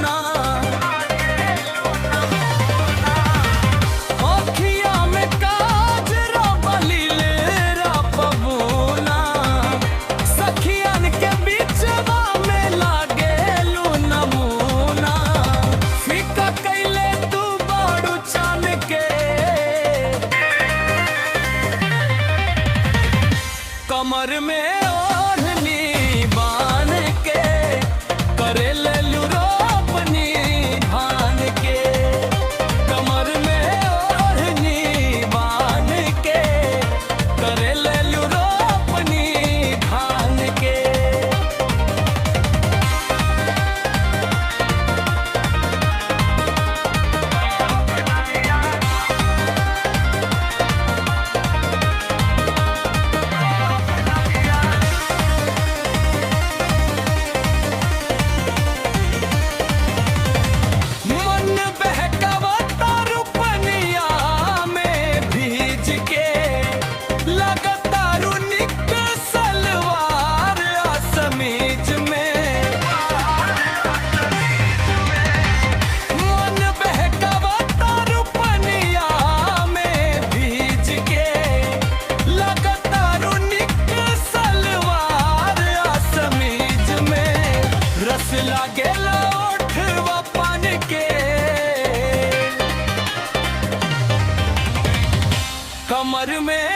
नमूना। अखिया में काजरा बलिलेरा पबूना, सखियन के बीचवा में लागेलू नमूना। फीका कैले तू बाड़ू चान के, कमर में ओढ़नी बान के, करे लेलू रोपनी धान के। कमर में ओढ़नी बान के, करे लेलू रोपनी धान के। मन बहकावता रुपनिया में भीज के, लगातारू निक सलवार आ समीज में। मन बहकावता रुपनिया में भीज के, लगातारू निक सलवार आ समीज में। रस लागेला ओठवा पान के, कमर में